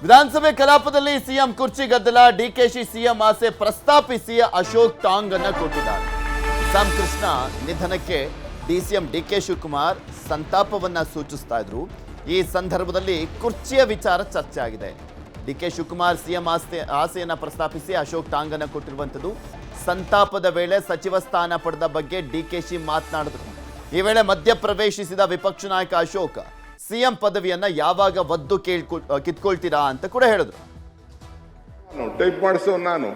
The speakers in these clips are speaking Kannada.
ವಿಧಾನಸಭೆ ಕಲಾಪದಲ್ಲಿ ಸಿಎಂ ಕುರ್ಚಿ ಗದ್ದಲ, ಡಿಕೆಶಿ ಸಿಎಂ ಆಸೆ ಪ್ರಸ್ತಾಪಿಸಿ ಅಶೋಕ್ ಟಾಂಗ್ ಅನ್ನ ಕೊಟ್ಟಿದ್ದಾರೆ. ಇಸ್ಲಾಂ ಕೃಷ್ಣ ನಿಧನಕ್ಕೆ ಡಿಸಿಎಂ ಡಿಕೆ ಶಿವಕುಮಾರ್ ಸಂತಾಪವನ್ನ ಸೂಚಿಸ್ತಾ ಇದ್ರು. ಈ ಸಂದರ್ಭದಲ್ಲಿ ಕುರ್ಚಿಯ ವಿಚಾರ ಚರ್ಚೆ ಆಗಿದೆ. ಡಿಕೆ ಶಿವಕುಮಾರ್ ಸಿಎಂ ಆಸೆಯನ್ನ ಪ್ರಸ್ತಾಪಿಸಿ ಅಶೋಕ್ ಟಾಂಗ್ ಅನ್ನ ಕೊಟ್ಟಿರುವಂಥದ್ದು. ಸಂತಾಪದ ವೇಳೆ ಸಚಿವ ಸ್ಥಾನ ಪಡೆದ ಬಗ್ಗೆ ಡಿಕೆಶಿ ಮಾತನಾಡಿದ್ರು. ಈ ವೇಳೆ ಮಧ್ಯಪ್ರವೇಶಿಸಿದ ವಿಪಕ್ಷ ನಾಯಕ ಅಶೋಕ್ ಸಿಎಂ ಪದವಿಯನ್ನ ಯಾವಾಗ ಒದ್ದು ಕಿತ್ಕೊಳ್ತೀರಾ ಅಂತ ಕೂಡ ಹೇಳಿದ್ರು. ಟೈಪ್ ಮಾಡಿಸೋ ನಾನು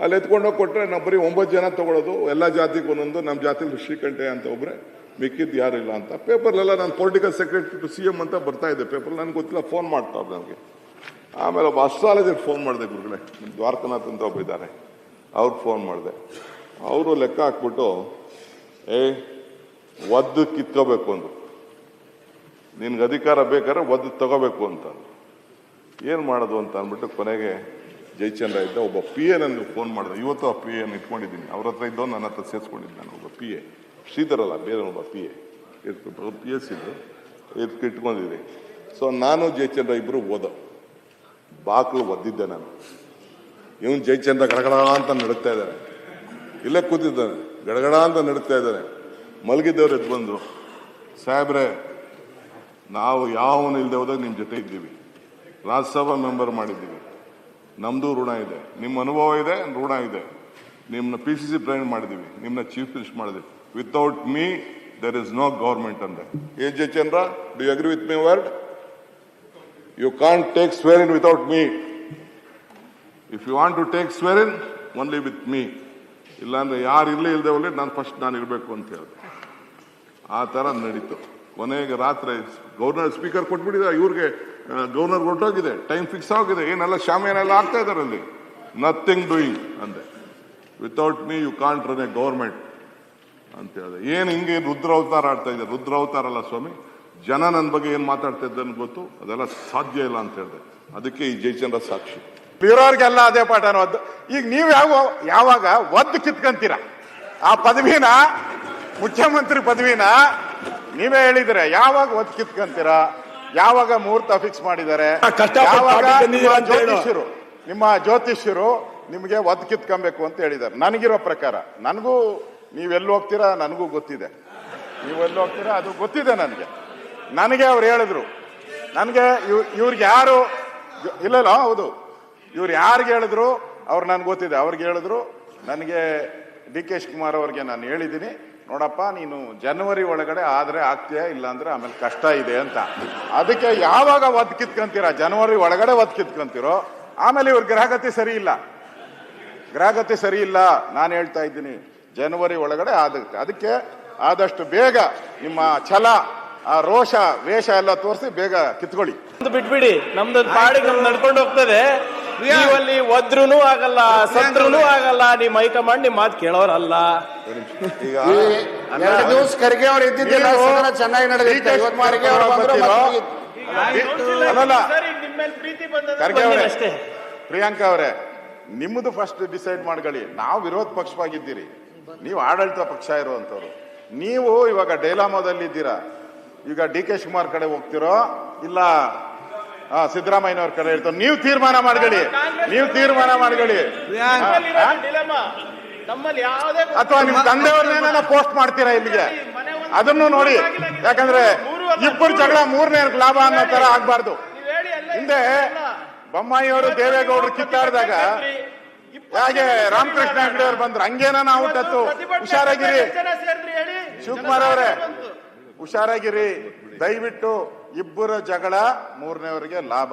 ಅಲ್ಲಿ ಎತ್ಕೊಂಡೋಗಿ ಕೊಟ್ಟರೆ ನಾವು ಬರೀ 9 ಜನ ತಗೊಳ್ಳೋದು, ಎಲ್ಲ ಜಾತಿಗೆ ಒಂದೊಂದು. ನಮ್ಮ ಜಾತಿಲಿ ಶ್ರೀಕಂಠೆ ಅಂತ ಒಬ್ಬರೇ, ಮಿಕ್ಕಿದ್ದು ಯಾರು ಇಲ್ಲ ಅಂತ. ಪೇಪರ್ಲೆಲ್ಲ ನಾನು ಪೊಲಿಟಿಕಲ್ ಸೆಕ್ರೆಟರಿ ಟು ಸಿಎಂ ಅಂತ ಬರ್ತಾ ಇದ್ದೆ ಪೇಪರ್. ನನಗೆ ಗೊತ್ತಿಲ್ಲ, ಫೋನ್ ಮಾಡ್ತಾರೆ ನನಗೆ. ಆಮೇಲೆ ಒಬ್ಬ ಅಸ್ಟ್ರಾಲಜರ್ ಫೋನ್ ಮಾಡಿದೆ, ಗುರುಗಳೇ ದ್ವಾರಕನಾಥ್ ಅಂತ ಒಬ್ಬ ಇದ್ದಾರೆ, ಅವ್ರಿಗೆ ಫೋನ್ ಮಾಡಿದೆ. ಅವರು ಲೆಕ್ಕ ಹಾಕ್ಬಿಟ್ಟು ಒದ್ದು ಕಿತ್ಕೋಬೇಕು ಅಂದರು. ನಿನ್ಗೆ ಅಧಿಕಾರ ಬೇಕಾದ್ರೆ ಒದ್ದು ತಗೋಬೇಕು ಅಂತ. ಏನು ಮಾಡೋದು ಅಂತ ಅಂದ್ಬಿಟ್ಟು ಕೊನೆಗೆ ಜಯಚಂದ್ರ ಇದ್ದ ಒಬ್ಬ ಪಿ ಎ ನನಗೆ ಫೋನ್ ಮಾಡಿದೆ. ಇವತ್ತು ಆ ಪಿ ಎನ್ ಇಟ್ಕೊಂಡಿದ್ದೀನಿ. ಅವ್ರ ಹತ್ರ ಇದ್ದೋ ನನ್ನ ಹತ್ರ ಸೇರಿಸ್ಕೊಂಡಿದ್ದೆ. ನಾನು ಒಬ್ಬ ಪಿ ಎ, ಶ್ರೀಧರಲ್ಲ ಬೇರೆ ಒಬ್ಬ ಪಿ ಎ ಇಟ್ಬಿಟ್ಟು, ಅವ್ರು ಪಿ ಎಸ್ ಇದ್ರು, ಇಟ್ಕೊಂಡಿದ್ದೀನಿ. ಸೊ ನಾನು ಜಯಚಂದ್ರ ಇಬ್ಬರು ಓದೋ ಬಾಕ್ಲು ಒದ್ದಿದ್ದೆ ನಾನು. ಇವನು ಜಯಚಂದ್ರ ಗಡಗಡ ಅಂತ ನಡುತ್ತಾ ಇದ್ದಾರೆ, ಇಲ್ಲೇ ಕೂತಿದ್ದಾನೆ, ಗಡಗಡ ಅಂತ ನಡುತ್ತಾ ಇದ್ದಾರೆ. ಮಲಗಿದ್ದವ್ರು ಎದ್ದು ಬಂದರು, ಸಾಹೇಬ್ರೆ ನಾವು ಯಾವನು ಇಲ್ಲದೆ ಹೋದಾಗ ನಿಮ್ಮ ಜೊತೆ ಇದ್ದೀವಿ, ರಾಜ್ಯಸಭಾ ಮೆಂಬರ್ ಮಾಡಿದ್ದೀವಿ, ನಮ್ಮದು ಋಣ ಇದೆ, ನಿಮ್ಮ ಅನುಭವ ಇದೆ, ಋಣ ಇದೆ. ನಿಮ್ಮನ್ನ PCC ಪ್ರೆಸಿಡೆಂಟ್ ಮಾಡಿದ್ದೀವಿ, ನಿಮ್ಮನ್ನ ಚೀಫ್ ಮಿನಿಸ್ಟರ್ ಮಾಡಿದ್ವಿ. Without me there is no government ಅಂದೆ. ಎ Jayachandra, do you agree with my word? You can't take swear in without me. If you want to take swear in only with me. ಇಲ್ಲಾಂದ್ರೆ ಯಾರು ಇಲ್ಲದೆ ಹೋಗ್ಲಿ ನಾನು ಇರಬೇಕು ಅಂತ ಹೇಳಿದೆ. ಆ ಥರ ನಡೀತು. ಕೊನೆಗೆ ರಾತ್ರಿ ಗವರ್ನರ್ ಸ್ಪೀಕರ್ ಕೊಟ್ಬಿಟ್ಟಿದ್ದಾರೆ ಇವ್ರಿಗೆ. ಗವರ್ನರ್ ಹೊರಟೋಗಿದೆ, ಟೈಮ್ ಫಿಕ್ಸ್ ಆಗಿದೆ, ಏನೆಲ್ಲ ಶಾಮಿಯಾನೆಲ್ಲ ಆಗ್ತಾ ಇದ್ದಾರೆ ಅಲ್ಲಿ. ನಥಿಂಗ್ ಡೂಯಿಂಗ್ ಅಂದೆ. Without me you can't run a government ಅಂತ ಹೇಳಿದೆ. ಏನು ಹಿಂಗೆ ರುದ್ರ ಅವತಾರ ಆಡ್ತಾ ಇದೆ? ರುದ್ರ ಅವತಾರ ಅಲ್ಲ ಸ್ವಾಮಿ, ಜನ ನನ್ನ ಬಗ್ಗೆ ಏನು ಮಾತಾಡ್ತಾ ಇದ್ದ ಗೊತ್ತು, ಅದೆಲ್ಲ ಸಾಧ್ಯ ಇಲ್ಲ ಅಂತ ಹೇಳಿದೆ. ಅದಕ್ಕೆ ಈ ಜಯಚಂದ್ರ ಸಾಕ್ಷಿ. ಬೇರೆಯವ್ರಿಗೆಲ್ಲ ಅದೇ ಪಾಠನ ಒದ್ದು. ಈಗ ನೀವು ಯಾವಾಗ ಒದ್ದು ಕಿತ್ಕೊಂತೀರ ಆ ಪದವಿನ, ಮುಖ್ಯಮಂತ್ರಿ ಪದವಿನ? ನೀವೇ ಹೇಳಿದ್ರೆ ಯಾವಾಗ ಒದ್ದು ಕಿತ್ಕೊಂತೀರಾ? ಯಾವಾಗ ಮುಹೂರ್ತ ಫಿಕ್ಸ್ ಮಾಡಿದ್ದಾರೆ? ನಿಮ್ಮ ಜ್ಯೋತಿಷ್ಯರು ನಿಮಗೆ ಒದ್ದು ಕಿತ್ಕೊಬೇಕು ಅಂತ ಹೇಳಿದ್ದಾರೆ. ನನಗಿರೋ ಪ್ರಕಾರ, ನನಗೂ ನೀವೆಲ್ಲಿ ಹೋಗ್ತೀರಾ ನನಗೂ ಗೊತ್ತಿದೆ, ನೀವೆಲ್ಲಿ ಹೋಗ್ತೀರಾ ಅದು ಗೊತ್ತಿದೆ ನನಗೆ ಅವ್ರು ಹೇಳಿದ್ರು. ನನಗೆ ಇವ್ರಿಗೆ ಯಾರು ಇಲ್ಲ, ಹೌದು, ಇವ್ರು ಯಾರಿಗೆ ಹೇಳಿದ್ರು ಅವ್ರು ನನ್ಗೆ ಗೊತ್ತಿದೆ. ಅವ್ರಿಗೆ ಹೇಳಿದ್ರು, ನನಗೆ DK ಶಿವಕುಮಾರ್ ಅವ್ರಿಗೆ ನಾನು ಹೇಳಿದ್ದೀನಿ, ನೋಡಪ್ಪ ನೀನು ಜನವರಿ ಒಳಗಡೆ ಆದ್ರೆ ಆಗ್ತೀಯಾ, ಇಲ್ಲ ಅಂದ್ರೆ ಆಮೇಲೆ ಕಷ್ಟ ಇದೆ ಅಂತ. ಅದಕ್ಕೆ ಯಾವಾಗ ಒದ್ದು ಕಿತ್ಕೊಂತೀರಾ? ಜನವರಿ ಒಳಗಡೆ ಒದ್ದು ಕಿತ್ಕೊಂತೀರೋ. ಆಮೇಲೆ ಇವ್ರ ಗ್ರಹಗತಿ ಸರಿ ಇಲ್ಲ, ನಾನು ಹೇಳ್ತಾ ಇದ್ದೀನಿ ಜನವರಿ ಒಳಗಡೆ ಅದಕ್ಕೆ ಆದಷ್ಟು ಬೇಗ ನಿಮ್ಮ ಛಲ, ಆ ರೋಷ, ವೇಷ ಎಲ್ಲ ತೋರಿಸಿ ಬೇಗ ಕಿತ್ಕೊಳ್ಳಿ. ಬಿಟ್ಬಿಡಿ, ನಮ್ದು ಪಾಡಿಗೆ ನಮ್ದು ನಡ್ಕೊಂಡು ಹೋಗ್ತದೆ. ನೀವಲ್ಲಿ ಒದ್ರೂ ಆಗಲ್ಲ, ಸತ್ರೂ ಆಗಲ್ಲ. ನಿಮ್ ಹೈಕಮಾಂಡ್ ನಿಮ್ ಮಾತು ಕೇಳೋರಲ್ಲ. ಈಗ 2 ದಿವಸ ಖರ್ಗೆ ಅವ್ರು ಇದ್ದಿದ್ದಿಲ್ಲ, ಚೆನ್ನಾಗಿ ನಡೆದಿತ್ತು. ಖರ್ಗೆ ಅವರೇ, ಪ್ರಿಯಾಂಕಾ ಅವರೇ, ನಿಮ್ಮದು ಫಸ್ಟ್ ಡಿಸೈಡ್ ಮಾಡ್ಕೊಳ್ಳಿ. ನಾವು ವಿರೋಧ ಪಕ್ಷವಾಗಿದ್ದೀರಿ, ನೀವು ಆಡಳಿತ ಪಕ್ಷ ಇರುವಂತವ್ರು. ನೀವು ಇವಾಗ ಡೈಲಾಮೋದಲ್ಲಿದ್ದೀರಾ. ಈಗ DK ಶಿವಕುಮಾರ್ ಕಡೆ ಹೋಗ್ತಿರೋ ಇಲ್ಲ ಸಿದ್ದರಾಮಯ್ಯನವ್ರ ಕಡೆ ಇರ್ತಾರೆ? ನೀವು ತೀರ್ಮಾನ ಮಾಡ್ಕೊಳ್ಳಿ. ಅಥವಾ ನಿಮ್ ತಂದೆಯವ್ರನ್ನೇನ ಪೋಸ್ಟ್ ಮಾಡ್ತೀರಾ ಇಲ್ಲಿಗೆ, ಅದನ್ನು ನೋಡಿ. ಯಾಕಂದ್ರೆ ಇಬ್ಬರು ಜಗಳ 3ನೇ ಲಾಭ ಅನ್ನೋ ತರ ಆಗ್ಬಾರ್ದು. ಹಿಂದೆ ಬೊಮ್ಮಾಯಿಯವರು ದೇವೇಗೌಡರು ಕಿತ್ತಾಡಿದಾಗ ಹೇಗೆ ರಾಮಕೃಷ್ಣ ಹೆಗಡೆ ಅವ್ರು ಬಂದ್ರು, ಹಂಗೇನ ನಾವು ಹುಟ್ಟತ್ತು. ಹುಷಾರಾಗಿರಿ ಶಿವಕುಮಾರ್ ಅವರೇ, ಹುಷಾರಾಗಿರಿ ದಯವಿಟ್ಟು. ಇಬ್ಬರ ಜಗಳ 3ನೇವರಿಗೆ ಲಾಭ.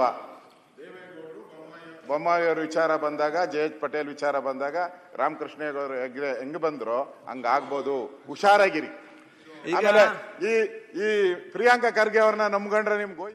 ಬೊಮ್ಮಾಯಿಯವ್ರ ವಿಚಾರ ಬಂದಾಗ, ಜಯೇಶ್ ಪಟೇಲ್ ವಿಚಾರ ಬಂದಾಗ, ರಾಮಕೃಷ್ಣ ಹೆಂಗ್ ಬಂದ್ರು ಹಂಗಾಗ್ಬೋದು. ಹುಷಾರಾಗಿರಿ. ಆಮೇಲೆ ಈ ಪ್ರಿಯಾಂಕಾ ಖರ್ಗೆ ಅವ್ರನ್ನ ನಂಬ್ಕೊಂಡ್ರೆ ನಿಮ್ಗೆ